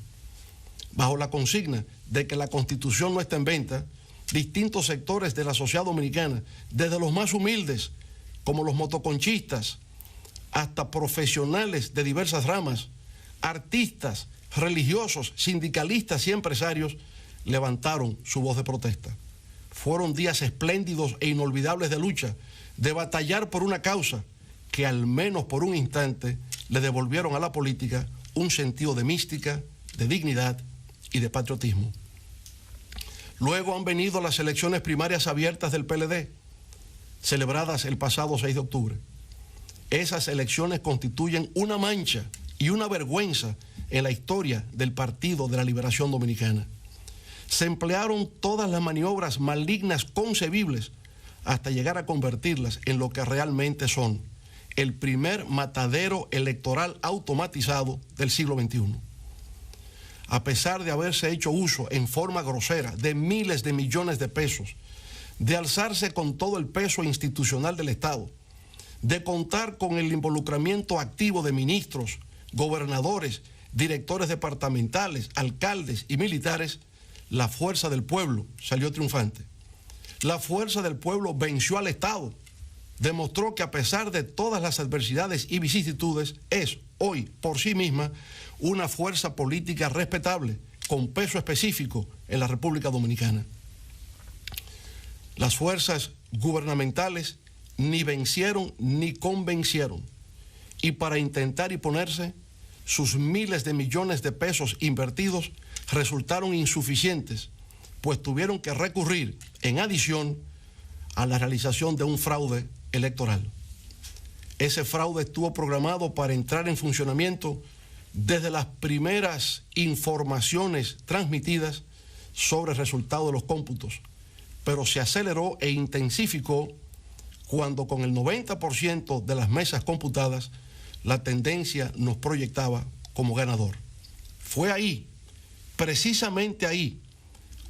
Bajo la consigna de que la Constitución no está en venta, distintos sectores de la sociedad dominicana, desde los más humildes, como los motoconchistas, hasta profesionales de diversas ramas, artistas, religiosos, sindicalistas y empresarios, levantaron su voz de protesta. Fueron días espléndidos e inolvidables de lucha, de batallar por una causa que al menos por un instante le devolvieron a la política un sentido de mística, de dignidad y de patriotismo. Luego han venido las elecciones primarias abiertas del PLD, celebradas el pasado 6 de octubre. Esas elecciones constituyen una mancha y una vergüenza en la historia del Partido de la Liberación Dominicana. Se emplearon todas las maniobras malignas concebibles hasta llegar a convertirlas en lo que realmente son, el primer matadero electoral automatizado del siglo XXI. a pesar de haberse hecho uso en forma grosera de miles de millones de pesos, de alzarse con todo el peso institucional del Estado, de contar con el involucramiento activo de ministros, gobernadores, directores departamentales, alcaldes y militares, la fuerza del pueblo salió triunfante. La fuerza del pueblo venció al Estado, demostró que a pesar de todas las adversidades y vicisitudes, es hoy por sí misma una fuerza política respetable, con peso específico en la República Dominicana. Las fuerzas gubernamentales ni vencieron ni convencieron, y para intentar imponerse, sus miles de millones de pesos invertidos resultaron insuficientes, pues tuvieron que recurrir, en adición, a la realización de un fraude electoral. Ese fraude estuvo programado para entrar en funcionamiento desde las primeras informaciones transmitidas sobre el resultado de los cómputos, pero se aceleró e intensificó cuando con el 90% de las mesas computadas la tendencia nos proyectaba como ganador. Fue ahí, precisamente ahí,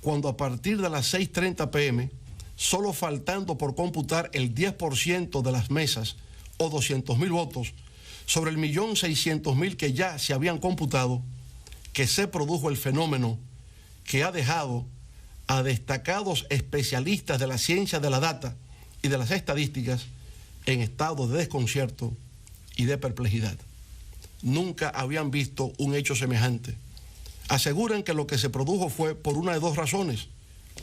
cuando a partir de las 6:30 p.m., solo faltando por computar el 10% de las mesas o 200.000 votos sobre el 1.600.000 que ya se habían computado, que se produjo el fenómeno que ha dejado a destacados especialistas de la ciencia de la data y de las estadísticas en estado de desconcierto y de perplejidad. Nunca habían visto un hecho semejante. Aseguran que lo que se produjo fue por una de dos razones,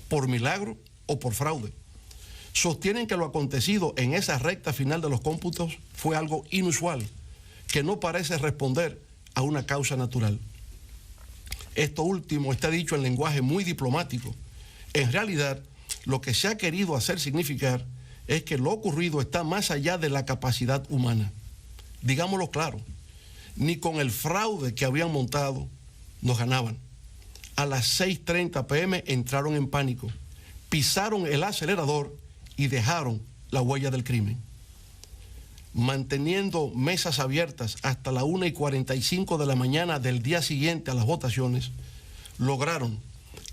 por milagro o por fraude. Sostienen que lo acontecido en esa recta final de los cómputos fue algo inusual, que no parece responder a una causa natural. Esto último está dicho en lenguaje muy diplomático. En realidad, lo que se ha querido hacer significar es que lo ocurrido está más allá de la capacidad humana. Digámoslo claro, ni con el fraude que habían montado nos ganaban. A las 6:30 p.m. entraron en pánico, pisaron el acelerador y dejaron la huella del crimen. Manteniendo mesas abiertas hasta la 1:45 de la mañana del día siguiente a las votaciones, lograron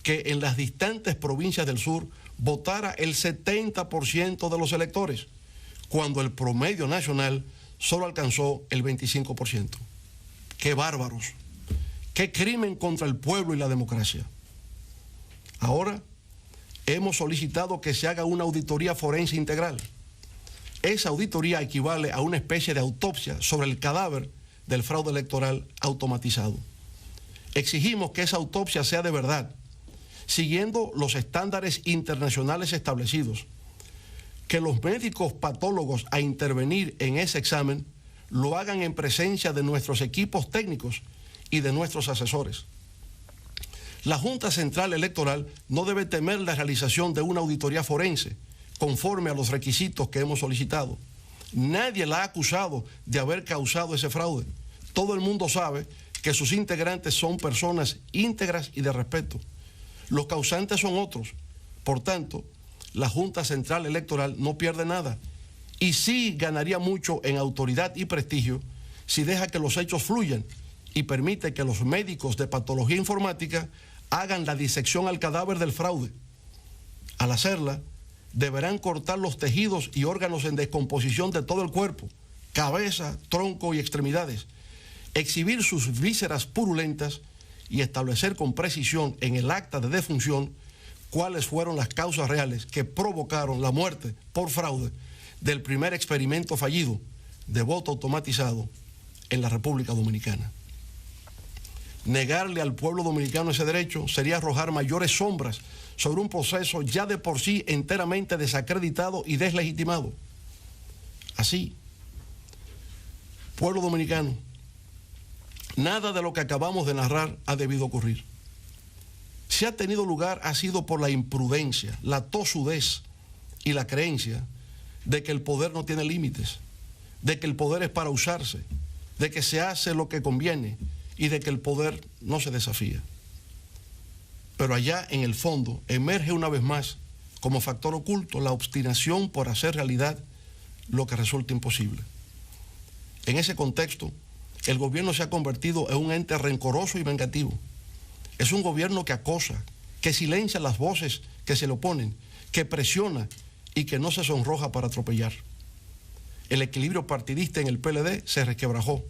que en las distantes provincias del sur votara el 70% de los electores, cuando el promedio nacional solo alcanzó el 25%. ¡Qué bárbaros! ¡Qué crimen contra el pueblo y la democracia! Ahora hemos solicitado que se haga una auditoría forense integral. Esa auditoría equivale a una especie de autopsia sobre el cadáver del fraude electoral automatizado. Exigimos que esa autopsia sea de verdad, siguiendo los estándares internacionales establecidos, que los médicos patólogos a intervenir en ese examen lo hagan en presencia de nuestros equipos técnicos y de nuestros asesores. La Junta Central Electoral no debe temer la realización de una auditoría forense, conforme a los requisitos que hemos solicitado. Nadie la ha acusado de haber causado ese fraude. Todo el mundo sabe que sus integrantes son personas íntegras y de respeto. Los causantes son otros. Por tanto, la Junta Central Electoral no pierde nada y sí ganaría mucho en autoridad y prestigio si deja que los hechos fluyan y permite que los médicos de patología informática hagan la disección al cadáver del fraude. Al hacerla, deberán cortar los tejidos y órganos en descomposición de todo el cuerpo, cabeza, tronco y extremidades, exhibir sus vísceras purulentas y establecer con precisión en el acta de defunción cuáles fueron las causas reales que provocaron la muerte por fraude del primer experimento fallido de voto automatizado en la República Dominicana. Negarle al pueblo dominicano ese derecho sería arrojar mayores sombras sobre un proceso ya de por sí enteramente desacreditado y deslegitimado. Así, pueblo dominicano, nada de lo que acabamos de narrar ha debido ocurrir. Si ha tenido lugar ha sido por la imprudencia, la tosudez y la creencia de que el poder no tiene límites, de que el poder es para usarse, de que se hace lo que conviene y de que el poder no se desafía. Pero allá en el fondo emerge una vez más como factor oculto la obstinación por hacer realidad lo que resulta imposible. En ese contexto, el gobierno se ha convertido en un ente rencoroso y vengativo. Es un gobierno que acosa, que silencia las voces que se le oponen, que presiona y que no se sonroja para atropellar. El equilibrio partidista en el PLD se resquebrajó.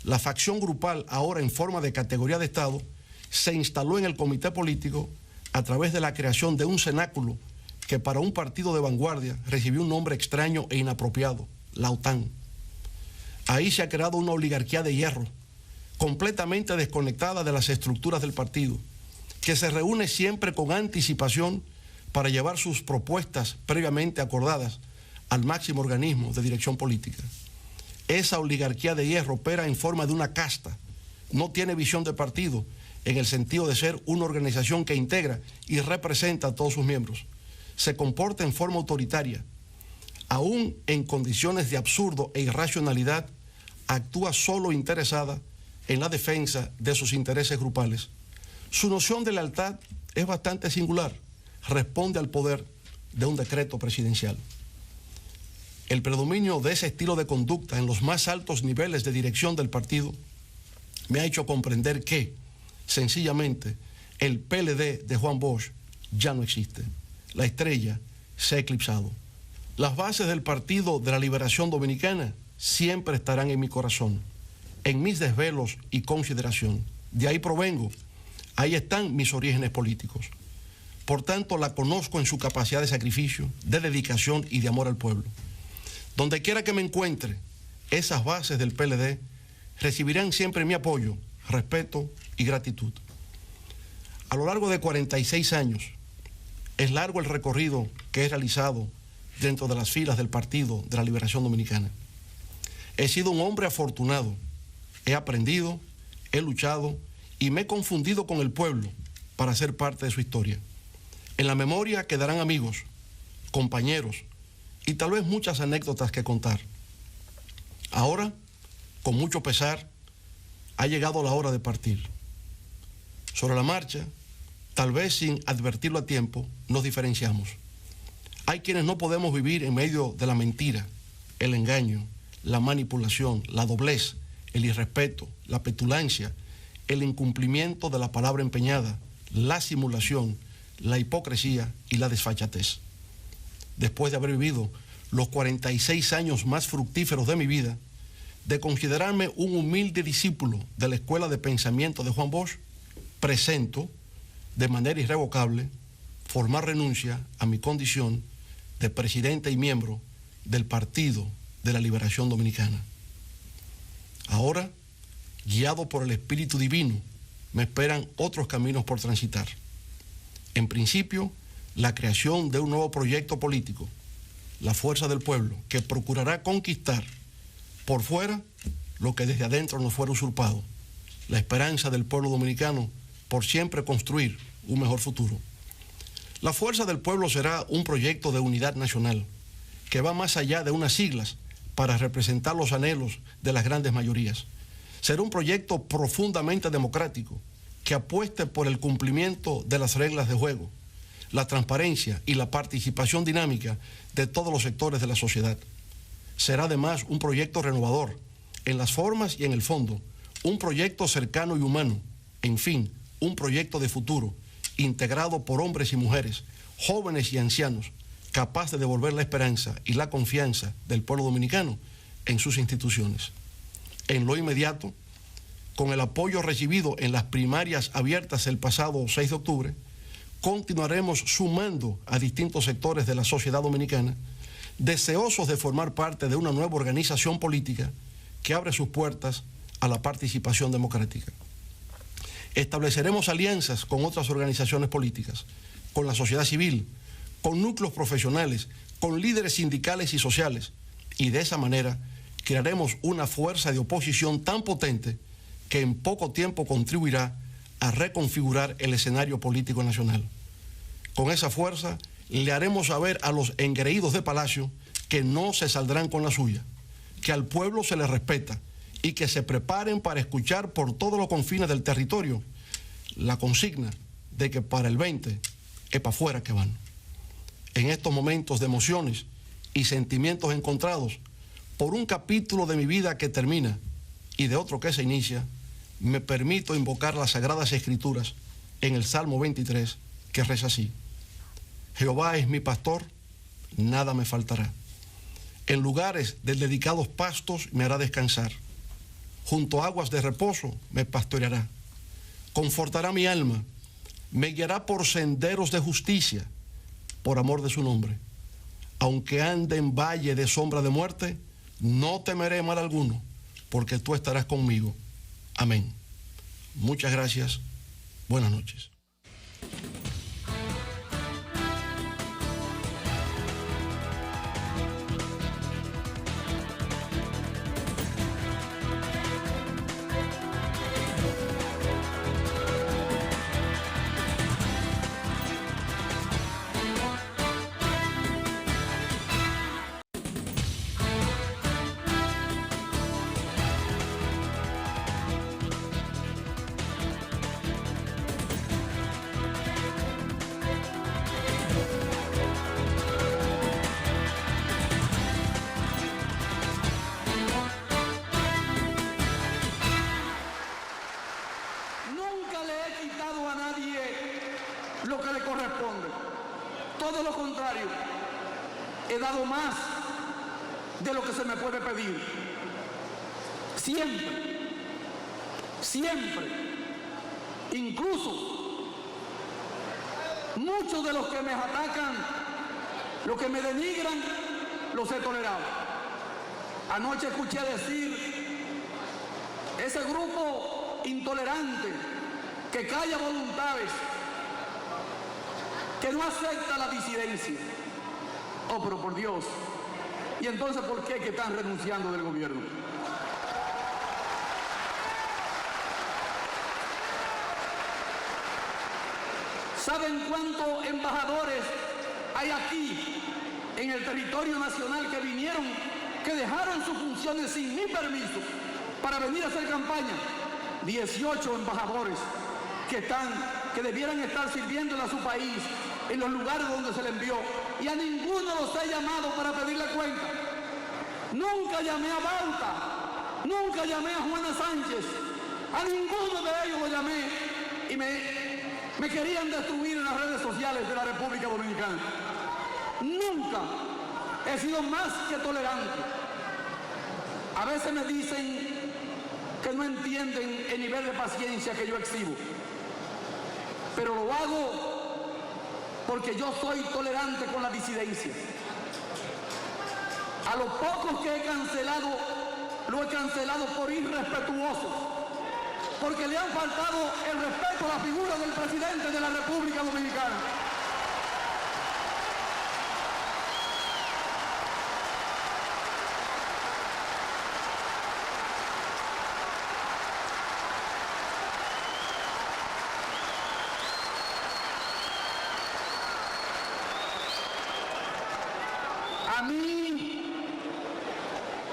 La facción grupal, ahora en forma de categoría de Estado, se instaló en el comité político a través de la creación de un cenáculo que para un partido de vanguardia recibió un nombre extraño e inapropiado, la OTAN. Ahí se ha creado una oligarquía de hierro, completamente desconectada de las estructuras del partido, que se reúne siempre con anticipación para llevar sus propuestas previamente acordadas al máximo organismo de dirección política. Esa oligarquía de hierro opera en forma de una casta, no tiene visión de partido en el sentido de ser una organización que integra y representa a todos sus miembros. Se comporta en forma autoritaria, aún en condiciones de absurdo e irracionalidad, actúa solo interesada en la defensa de sus intereses grupales. Su noción de lealtad es bastante singular, responde al poder de un decreto presidencial. El predominio de ese estilo de conducta en los más altos niveles de dirección del partido me ha hecho comprender que, sencillamente, el PLD de Juan Bosch ya no existe. La estrella se ha eclipsado. Las bases del Partido de la Liberación Dominicana siempre estarán en mi corazón, en mis desvelos y consideración. De ahí provengo, ahí están mis orígenes políticos. Por tanto, la conozco en su capacidad de sacrificio, de dedicación y de amor al pueblo. Donde quiera que me encuentre, esas bases del PLD recibirán siempre mi apoyo, respeto y gratitud. A lo largo de 46 años, es largo el recorrido que he realizado dentro de las filas del Partido de la Liberación Dominicana. He sido un hombre afortunado, he aprendido, he luchado y me he confundido con el pueblo para ser parte de su historia. En la memoria quedarán amigos, compañeros y tal vez muchas anécdotas que contar. Ahora, con mucho pesar, ha llegado la hora de partir. Sobre la marcha, tal vez sin advertirlo a tiempo, nos diferenciamos. Hay quienes no podemos vivir en medio de la mentira, el engaño, la manipulación, la doblez, el irrespeto, la petulancia, el incumplimiento de la palabra empeñada, la simulación, la hipocresía y la desfachatez. Después de haber vivido los 46 años más fructíferos de mi vida, de considerarme un humilde discípulo de la Escuela de Pensamiento de Juan Bosch, presento de manera irrevocable formar renuncia a mi condición de presidente y miembro del Partido de la Liberación Dominicana. Ahora, guiado por el Espíritu Divino, me esperan otros caminos por transitar. En principio, la creación de un nuevo proyecto político, la fuerza del pueblo, que procurará conquistar por fuera lo que desde adentro nos fuera usurpado, la esperanza del pueblo dominicano por siempre construir un mejor futuro. La fuerza del pueblo será un proyecto de unidad nacional que va más allá de unas siglas para representar los anhelos de las grandes mayorías. Será un proyecto profundamente democrático que apueste por el cumplimiento de las reglas de juego, la transparencia y la participación dinámica de todos los sectores de la sociedad. Será además un proyecto renovador en las formas y en el fondo, un proyecto cercano y humano, en fin, un proyecto de futuro, integrado por hombres y mujeres, jóvenes y ancianos, capaz de devolver la esperanza y la confianza del pueblo dominicano en sus instituciones. En lo inmediato, con el apoyo recibido en las primarias abiertas el pasado 6 de octubre, continuaremos sumando a distintos sectores de la sociedad dominicana, deseosos de formar parte de una nueva organización política que abre sus puertas a la participación democrática. Estableceremos alianzas con otras organizaciones políticas, con la sociedad civil, con núcleos profesionales, con líderes sindicales y sociales, y de esa manera crearemos una fuerza de oposición tan potente que en poco tiempo contribuirá a reconfigurar el escenario político nacional. Con esa fuerza le haremos saber a los engreídos de Palacio que no se saldrán con la suya, que al pueblo se le respeta y que se preparen para escuchar por todos los confines del territorio la consigna de que para el 20 es para afuera que van. En estos momentos de emociones y sentimientos encontrados, por un capítulo de mi vida que termina y de otro que se inicia, me permito invocar las Sagradas Escrituras en el Salmo 23, que reza así: Jehová es mi pastor, nada me faltará. En lugares de dedicados pastos me hará descansar. Junto a aguas de reposo me pastoreará. Confortará mi alma. Me guiará por senderos de justicia, por amor de su nombre. Aunque ande en valle de sombra de muerte, no temeré mal alguno, porque tú estarás conmigo. Amén. Muchas gracias. Buenas noches. Nunca le he quitado a nadie lo que le corresponde. Todo lo contrario, he dado más de lo que se me puede pedir. Siempre, siempre, incluso muchos de los que me atacan, los que me denigran, los he tolerado. Anoche escuché decir ese grupo intolerante que calla voluntades, que no acepta la disidencia. Oh, pero por Dios. ¿Y entonces por qué que están renunciando del gobierno? ¿Saben cuántos embajadores hay aquí en el territorio nacional que vinieron, que dejaron sus funciones sin mi permiso para venir a hacer campaña? 18 embajadores que debieran estar sirviéndole a su país en los lugares donde se le envió, y a ninguno los he llamado para pedirle cuenta. Nunca llamé a Bauta, nunca llamé a Juana Sánchez, a ninguno de ellos lo llamé, y me querían destruir en las redes sociales de la República Dominicana. Nunca he sido más que tolerante. A veces me dicen que no entienden el nivel de paciencia que yo exhibo, pero lo hago porque yo soy tolerante con la disidencia. A los pocos que he cancelado, lo he cancelado por irrespetuosos, porque le han faltado el respeto a la figura del presidente de la República Dominicana.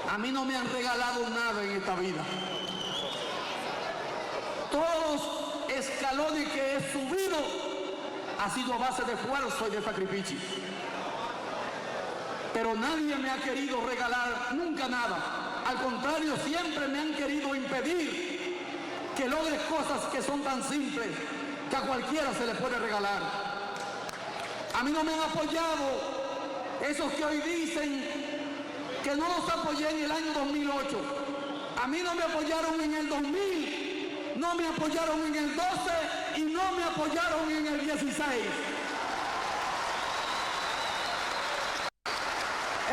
A mí no me han regalado nada en esta vida. Todos los escalones que he subido ha sido a base de esfuerzo y de sacrificio. Pero nadie me ha querido regalar nunca nada. Al contrario, siempre me han querido impedir que logres cosas que son tan simples que a cualquiera se le puede regalar. A mí no me han apoyado esos que hoy dicen que no los apoyé en el año 2008. A mí no me apoyaron en el 2000, no me apoyaron en el 12 y no me apoyaron en el 16.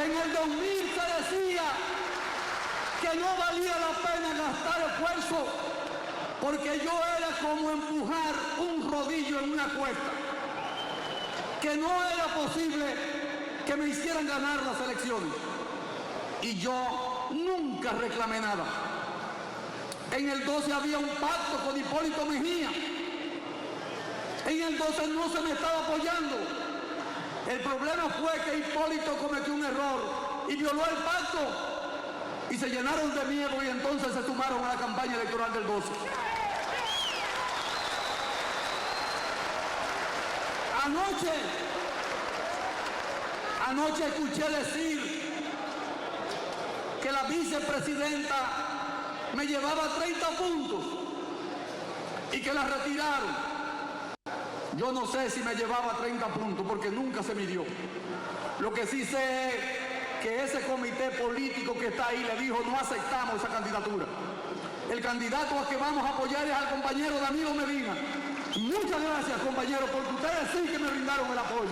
En el 2000 se decía que no valía la pena gastar esfuerzo porque yo era como empujar un rodillo en una cuesta, que no era posible que me hicieran ganar las elecciones. Y yo nunca reclamé nada. En el 12 había un pacto con Hipólito Mejía. En el 12 no se me estaba apoyando. El problema fue que Hipólito cometió un error y violó el pacto. Y se llenaron de miedo y entonces se sumaron a la campaña electoral del 12. Anoche escuché decir que la vicepresidenta me llevaba 30 puntos y que la retiraron. Yo no sé si me llevaba 30 puntos porque nunca se midió. Lo que sí sé es que ese comité político que está ahí le dijo no aceptamos esa candidatura. El candidato a que vamos a apoyar es al compañero Danilo Medina. Muchas gracias, compañeros, porque ustedes sí que me brindaron el apoyo.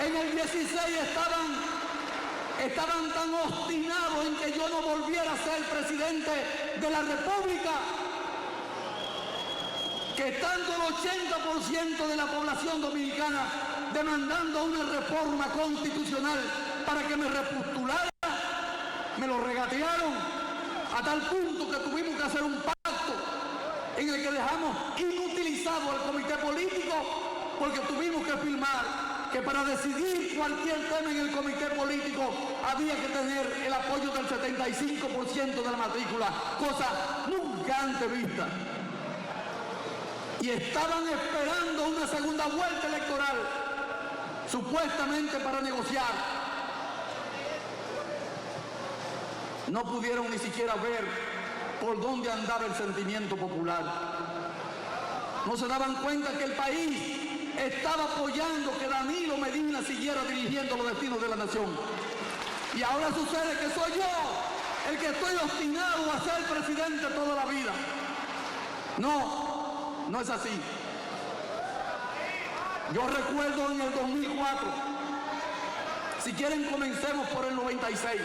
En el 16 estaban tan obstinados en que yo no volviera a ser presidente de la República, que estando el 80% de la población dominicana demandando una reforma constitucional para que me repostulara, me lo regatearon a tal punto que tuvimos que hacer un pacto en el que dejamos inutilizado al comité político porque tuvimos que firmar que para decidir cualquier tema en el comité político había que tener el apoyo del 75% de la matrícula, cosa nunca antes vista. Y estaban esperando una segunda vuelta electoral, supuestamente para negociar. No pudieron ni siquiera ver por dónde andaba el sentimiento popular. No se daban cuenta que el país estaba apoyando que Danilo Medina siguiera dirigiendo los destinos de la nación. Y ahora sucede que soy yo el que estoy obstinado a ser presidente toda la vida. No es así. Yo recuerdo en el 2004, si quieren comencemos por el 96.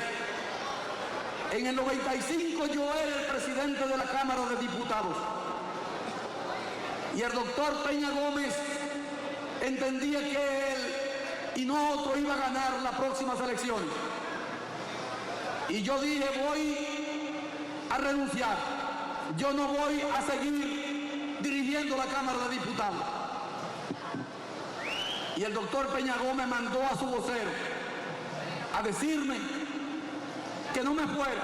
En el 95 yo era el presidente de la Cámara de Diputados. Y el doctor Peña Gómez entendía que él y no otro iba a ganar las próximas elecciones. Y yo dije, voy a renunciar. Yo no voy a seguir dirigiendo la Cámara de Diputados. Y el doctor Peña Gómez mandó a su vocero a decirme que no me fuera,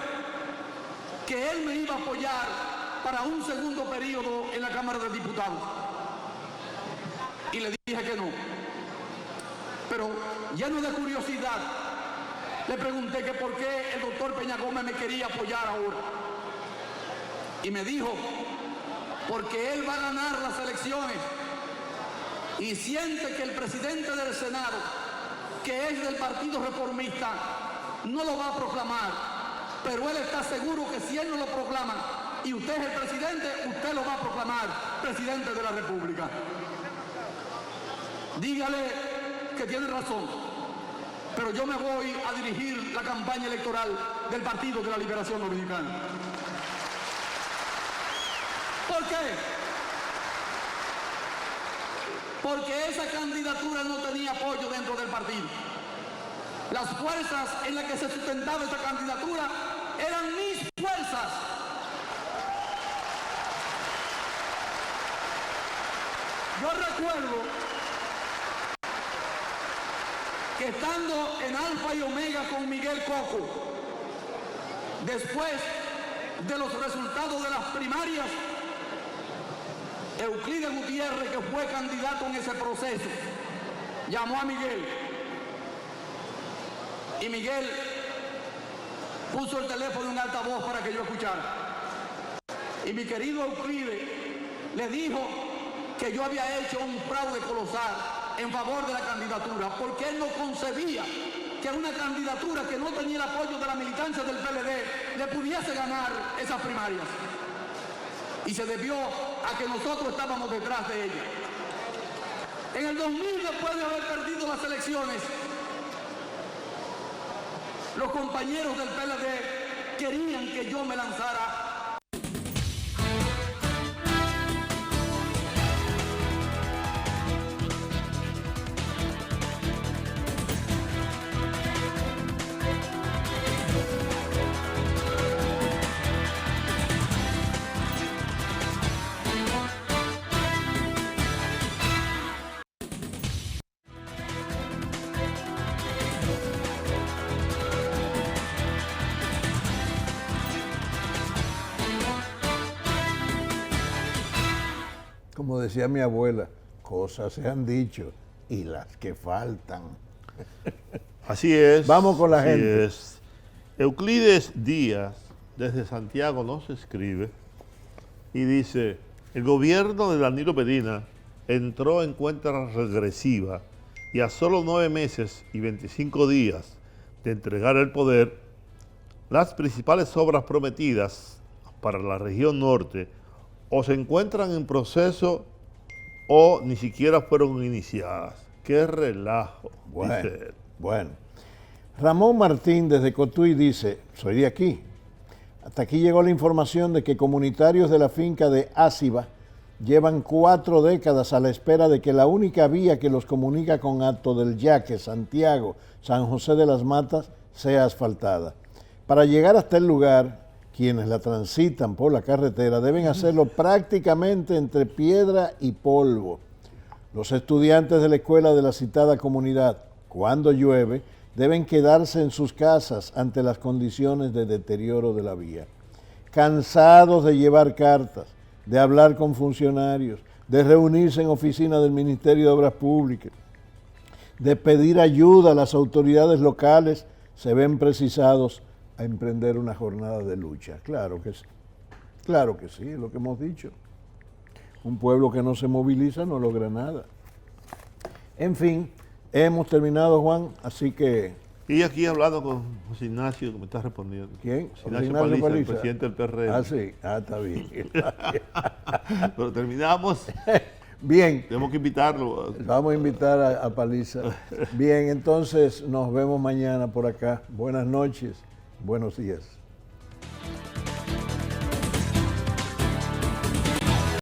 que él me iba a apoyar para un segundo periodo en la Cámara de Diputados. Y le dije que no. Pero lleno de curiosidad, le pregunté que por qué el doctor Peña Gómez me quería apoyar ahora. Y me dijo, porque él va a ganar las elecciones y siente que el presidente del Senado, que es del Partido Reformista, no lo va a proclamar. Pero él está seguro que si él no lo proclama y usted es el presidente, usted lo va a proclamar presidente de la República. Dígale que tiene razón, pero yo me voy a dirigir la campaña electoral del Partido de la Liberación Dominicana. ¿Por qué? Porque esa candidatura no tenía apoyo dentro del partido. Las fuerzas en las que se sustentaba esa candidatura eran mis fuerzas. Yo recuerdo que estando en Alfa y Omega con Miguel Coco, después de los resultados de las primarias, Euclides Gutiérrez, que fue candidato en ese proceso, llamó a Miguel. Y Miguel puso el teléfono en altavoz para que yo escuchara. Y mi querido Euclides le dijo que yo había hecho un fraude colosal en favor de la candidatura, porque él no concebía que una candidatura que no tenía el apoyo de la militancia del PLD le pudiese ganar esas primarias. Y se debió a que nosotros estábamos detrás de ella. En el 2000, después de haber perdido las elecciones, los compañeros del PLD querían que yo me lanzara. Como decía mi abuela, cosas se han dicho y las que faltan. Así es. Vamos con la así gente. es. Euclides Díaz, desde Santiago nos escribe y dice, el gobierno de Danilo Medina entró en cuenta regresiva y a solo 9 meses y 25 días de entregar el poder, las principales obras prometidas para la región norte o se encuentran en proceso o ni siquiera fueron iniciadas. ¡Qué relajo! Bueno, Dice él. bueno. Ramón Martín desde Cotuí dice, soy de aquí. Hasta aquí llegó la información de que comunitarios de la finca de Áciba llevan 4 décadas a la espera de que la única vía que los comunica con Hato del Yaque, Santiago, San José de las Matas, sea asfaltada. Para llegar hasta el lugar, quienes la transitan por la carretera deben hacerlo prácticamente entre piedra y polvo. Los estudiantes de la escuela de la citada comunidad, cuando llueve, deben quedarse en sus casas ante las condiciones de deterioro de la vía. Cansados de llevar cartas, de hablar con funcionarios, de reunirse en oficinas del Ministerio de Obras Públicas, de pedir ayuda a las autoridades locales, se ven precisados a emprender una jornada de lucha. Claro que sí, es lo que hemos dicho. Un pueblo que no se moviliza no logra nada. En fin, hemos terminado, Juan, así que... Y aquí hablando con José Ignacio, que me está respondiendo. ¿Quién? José Ignacio Paliza, el presidente del PRM. Ah, sí, está bien. Pero terminamos. Bien. Tenemos que invitarlo. Vamos a invitar a Paliza. Bien, entonces nos vemos mañana por acá. Buenas noches, buenos días.